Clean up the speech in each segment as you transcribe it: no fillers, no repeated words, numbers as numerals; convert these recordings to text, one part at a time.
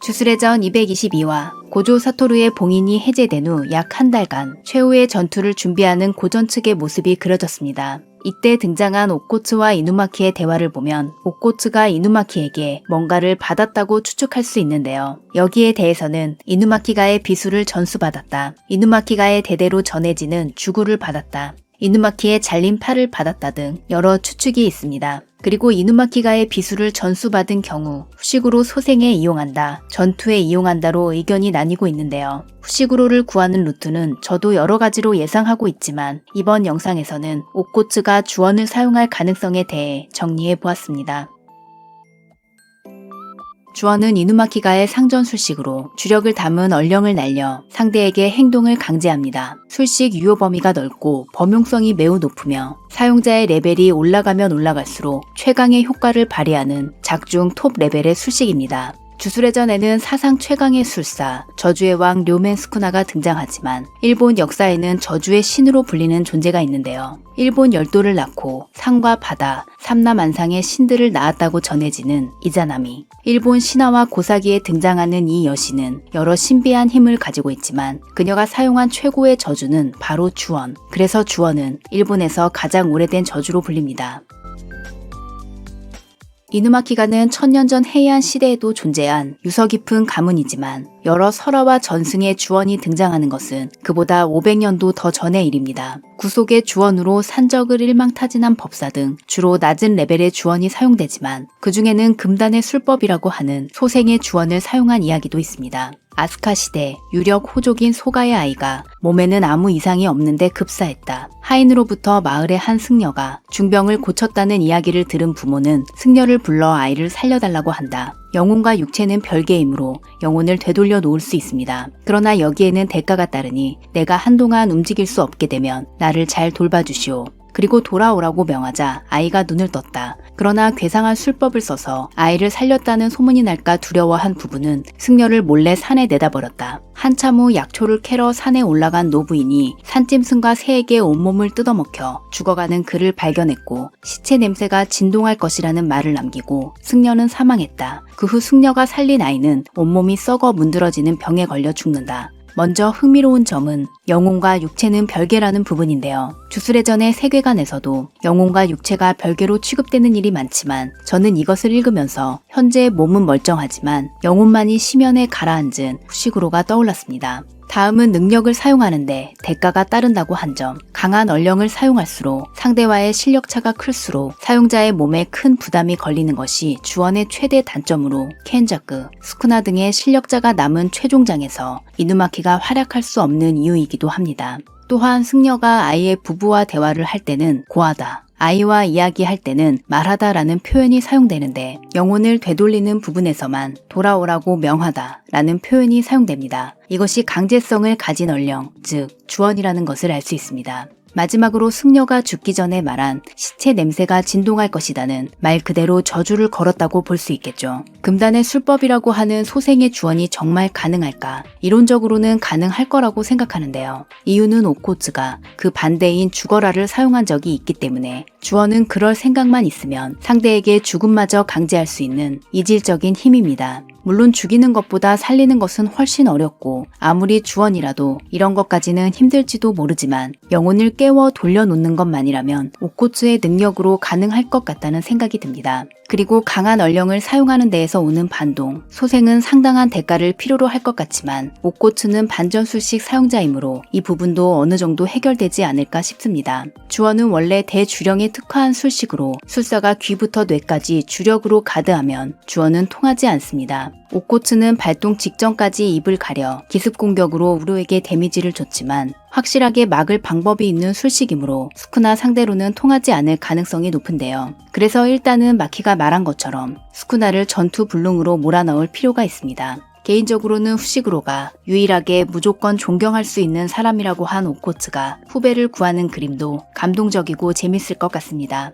주술의 전 222화 고조 사토루의 봉인이 해제된 후 약 한 달간 최후의 전투를 준비하는 고전 측의 모습이 그려졌습니다. 이때 등장한 옥고츠와 이누마키의 대화를 보면 옥고츠가 이누마키에게 뭔가를 받았다고 추측할 수 있는데요. 여기에 대해서는 이누마키가의 비수를 전수받았다. 이누마키가의 대대로 전해지는 주구를 받았다. 이누마키의 잘린 팔을 받았다 등 여러 추측이 있습니다. 그리고 이누마키가의 비수를 전수받은 경우 후시구로 소생에 이용한다, 전투에 이용한다로 의견이 나뉘고 있는데요. 후시구로를 구하는 루트는 저도 여러 가지로 예상하고 있지만 이번 영상에서는 옥고츠가 주원을 사용할 가능성에 대해 정리해 보았습니다. 주원은 이누마키가의 상전 술식으로 주력을 담은 얼령을 날려 상대에게 행동을 강제합니다. 술식 유효 범위가 넓고 범용성이 매우 높으며 사용자의 레벨이 올라가면 올라갈수록 최강의 효과를 발휘하는 작중 톱 레벨의 술식입니다. 주술의전에는 사상 최강의 술사, 저주의 왕 료멘 스쿠나가 등장하지만 일본 역사에는 저주의 신으로 불리는 존재가 있는데요. 일본 열도를 낳고 산과 바다, 삼라만상의 신들을 낳았다고 전해지는 이자나미. 일본 신화와 고사기에 등장하는 이 여신은 여러 신비한 힘을 가지고 있지만 그녀가 사용한 최고의 저주는 바로 주원. 그래서 주원은 일본에서 가장 오래된 저주로 불립니다. 이누마키가는 천년 전 헤이안 시대에도 존재한 유서 깊은 가문이지만 여러 설화와 전승의 주원이 등장하는 것은 그보다 500년도 더 전의 일입니다. 구속의 주원으로 산적을 일망타진한 법사 등 주로 낮은 레벨의 주원이 사용되지만 그 중에는 금단의 술법이라고 하는 소생의 주원을 사용한 이야기도 있습니다. 아스카 시대 유력 호족인 소가의 아이가 몸에는 아무 이상이 없는데 급사했다. 하인으로부터 마을의 한 승려가 중병을 고쳤다는 이야기를 들은 부모는 승려를 불러 아이를 살려달라고 한다. 영혼과 육체는 별개이므로 영혼을 되돌려 놓을 수 있습니다. 그러나 여기에는 대가가 따르니 내가 한동안 움직일 수 없게 되면 나를 잘 돌봐주시오. 그리고 돌아오라고 명하자 아이가 눈을 떴다. 그러나 괴상한 술법을 써서 아이를 살렸다는 소문이 날까 두려워한 부부는 승려를 몰래 산에 내다버렸다. 한참 후 약초를 캐러 산에 올라간 노부인이 산짐승과 새에게 온몸을 뜯어먹혀 죽어가는 그를 발견했고 시체 냄새가 진동할 것이라는 말을 남기고 승려는 사망했다. 그 후 승려가 살린 아이는 온몸이 썩어 문드러지는 병에 걸려 죽는다. 먼저 흥미로운 점은 영혼과 육체는 별개라는 부분인데요. 주술의전의 세계관에서도 영혼과 육체가 별개로 취급되는 일이 많지만 저는 이것을 읽으면서 현재의 몸은 멀쩡하지만 영혼만이 심연에 가라앉은 후시구로가 떠올랐습니다. 다음은 능력을 사용하는데 대가가 따른다고 한 점. 강한 얼령을 사용할수록 상대와의 실력차가 클수록 사용자의 몸에 큰 부담이 걸리는 것이 주원의 최대 단점으로 켄자크, 스쿠나 등의 실력자가 남은 최종장에서 이누마키가 활약할 수 없는 이유이기도 합니다. 또한 승려가 아이의 부부와 대화를 할 때는 고하다, 아이와 이야기할 때는 말하다라는 표현이 사용되는데 영혼을 되돌리는 부분에서만 돌아오라고 명하다 라는 표현이 사용됩니다. 이것이 강제성을 가진 얼령, 즉 주원이라는 것을 알 수 있습니다. 마지막으로 승려가 죽기 전에 말한 시체 냄새가 진동할 것이다는 말 그대로 저주를 걸었다고 볼 수 있겠죠. 금단의 술법이라고 하는 소생의 주원이 정말 가능할까? 이론적으로는 가능할 거라고 생각하는데요. 이유는 옥고츠가 그 반대인 죽어라를 사용한 적이 있기 때문에 주원은 그럴 생각만 있으면 상대에게 죽음마저 강제할 수 있는 이질적인 힘입니다. 물론 죽이는 것보다 살리는 것은 훨씬 어렵고 아무리 주원이라도 이런 것까지는 힘들지도 모르지만 영혼을 깨워 돌려놓는 것만이라면 옥고츠의 능력으로 가능할 것 같다는 생각이 듭니다. 그리고 강한 얼령을 사용하는 데에서 오는 반동, 소생은 상당한 대가를 필요로 할 것 같지만 옥고츠는 반전술식 사용자이므로 이 부분도 어느 정도 해결되지 않을까 싶습니다. 주원은 원래 대주령에 특화한 술식으로 술사가 귀부터 뇌까지 주력으로 가드하면 주원은 통하지 않습니다. 옥고츠는 발동 직전까지 입을 가려 기습 공격으로 우루에게 데미지를 줬지만 확실하게 막을 방법이 있는 술식이므로 스쿠나 상대로는 통하지 않을 가능성이 높은데요. 그래서 일단은 마키가 말한 것처럼 스쿠나를 전투 불능으로 몰아넣을 필요가 있습니다. 개인적으로는 후시구로가 유일하게 무조건 존경할 수 있는 사람이라고 한 옥고츠가 후배를 구하는 그림도 감동적이고 재밌을 것 같습니다.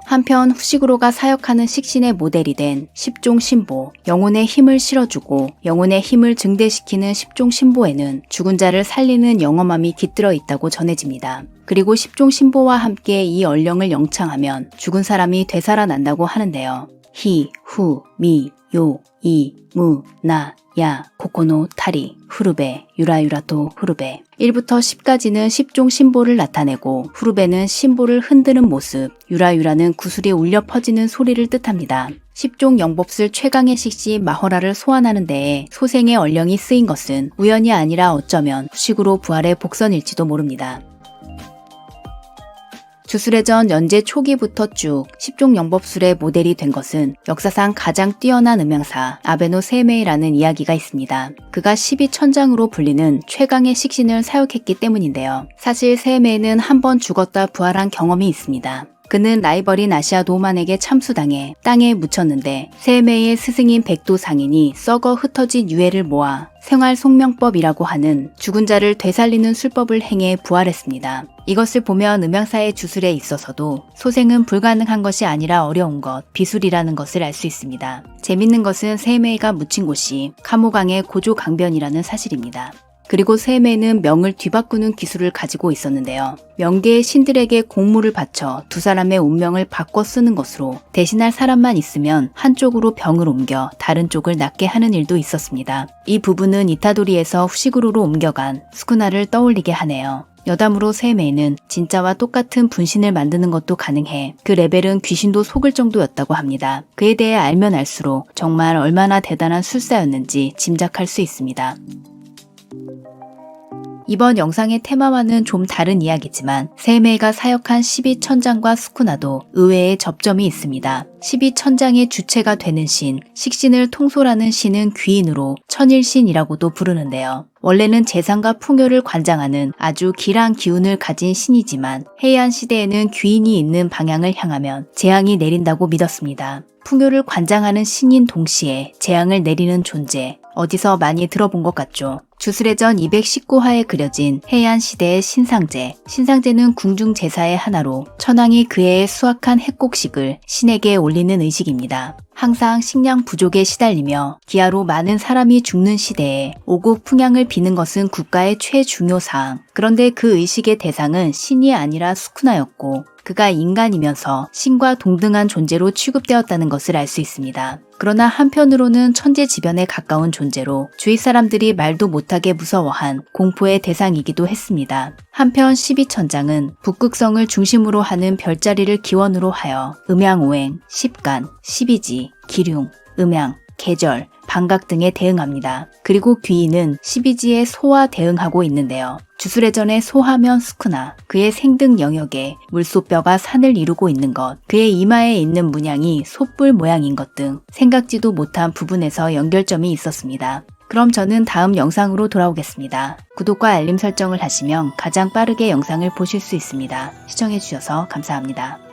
한편 후시구로가 사역하는 식신의 모델이 된 10종 신보, 영혼의 힘을 실어주고 영혼의 힘을 증대시키는 10종 신보에는 죽은 자를 살리는 영험함이 깃들어 있다고 전해집니다. 그리고 10종 신보와 함께 이 얼령을 영창하면 죽은 사람이 되살아난다고 하는데요. 히, 후, 미, 요, 이, 무, 나, 야, 코코노, 타리, 후르베, 유라유라토, 후르베. 1부터 10까지는 10종 심보를 나타내고 후르베는 심보를 흔드는 모습, 유라유라는 구슬이 울려 퍼지는 소리를 뜻합니다. 10종 영법술 최강의 식시 마허라를 소환하는 데에 소생의 얼령이 쓰인 것은 우연이 아니라 어쩌면 후식으로 부활의 복선일지도 모릅니다. 주술의 전 연재 초기부터 쭉 10종 영법술의 모델이 된 것은 역사상 가장 뛰어난 음향사 아베노 세이메이라는 이야기가 있습니다. 그가 12천장으로 불리는 최강의 식신을 사육했기 때문인데요. 사실 세이메이는 한 번 죽었다 부활한 경험이 있습니다. 그는 라이벌인 아시아 도만에게 참수당해 땅에 묻혔는데 세이메이의 스승인 백도 상인이 썩어 흩어진 유해를 모아 생활 속명법이라고 하는 죽은 자를 되살리는 술법을 행해 부활했습니다. 이것을 보면 음향사의 주술에 있어서도 소생은 불가능한 것이 아니라 어려운 것, 비술이라는 것을 알 수 있습니다. 재밌는 것은 세이메이가 묻힌 곳이 카모강의 고조강변이라는 사실입니다. 그리고 세이메이는 명을 뒤바꾸는 기술을 가지고 있었는데요. 명계의 신들에게 공물을 바쳐 두 사람의 운명을 바꿔 쓰는 것으로 대신할 사람만 있으면 한쪽으로 병을 옮겨 다른 쪽을 낫게 하는 일도 있었습니다. 이 부분은 이타도리에서 후시구로로 옮겨간 스쿠나를 떠올리게 하네요. 여담으로 세이메이는 진짜와 똑같은 분신을 만드는 것도 가능해 그 레벨은 귀신도 속을 정도였다고 합니다. 그에 대해 알면 알수록 정말 얼마나 대단한 술사였는지 짐작할 수 있습니다. 이번 영상의 테마와는 좀 다른 이야기지만 세이메이가 사역한 12천장과 스쿠나도 의외의 접점이 있습니다. 12천장의 주체가 되는 신, 식신을 통솔하는 신은 귀인으로 천일신이라고도 부르는데요. 원래는 재상과 풍요를 관장하는 아주 길한 기운을 가진 신이지만 해안 시대에는 귀인이 있는 방향을 향하면 재앙이 내린다고 믿었습니다. 풍요를 관장하는 신인 동시에 재앙을 내리는 존재, 어디서 많이 들어본 것 같죠? 주술의 전 219화에 그려진 해안 시대의 신상제. 신상제는 궁중 제사의 하나로 천황이 그해의 수확한 핵곡식을 신에게 올리는 의식입니다. 항상 식량 부족에 시달리며 기아로 많은 사람이 죽는 시대에 오국 풍향을 비는 것은 국가의 최중요 사항. 그런데 그 의식의 대상은 신이 아니라 수쿠나였고 그가 인간이면서 신과 동등한 존재로 취급되었다는 것을 알 수 있습니다. 그러나 한편으로는 천재지변에 가까운 존재로 주위 사람들이 말도 못하게 무서워한 공포의 대상이기도 했습니다. 한편 12천장은 북극성을 중심으로 하는 별자리를 기원으로 하여 음양오행, 십간, 십이지, 기륭, 음양, 계절, 방각 등에 대응합니다. 그리고 귀인은 12지의 소와 대응하고 있는데요. 주술의 전의 소하면 스쿠나, 그의 생등 영역에 물소뼈가 산을 이루고 있는 것, 그의 이마에 있는 문양이 솥불 모양인 것 등 생각지도 못한 부분에서 연결점이 있었습니다. 그럼 저는 다음 영상으로 돌아오겠습니다. 구독과 알림 설정을 하시면 가장 빠르게 영상을 보실 수 있습니다. 시청해주셔서 감사합니다.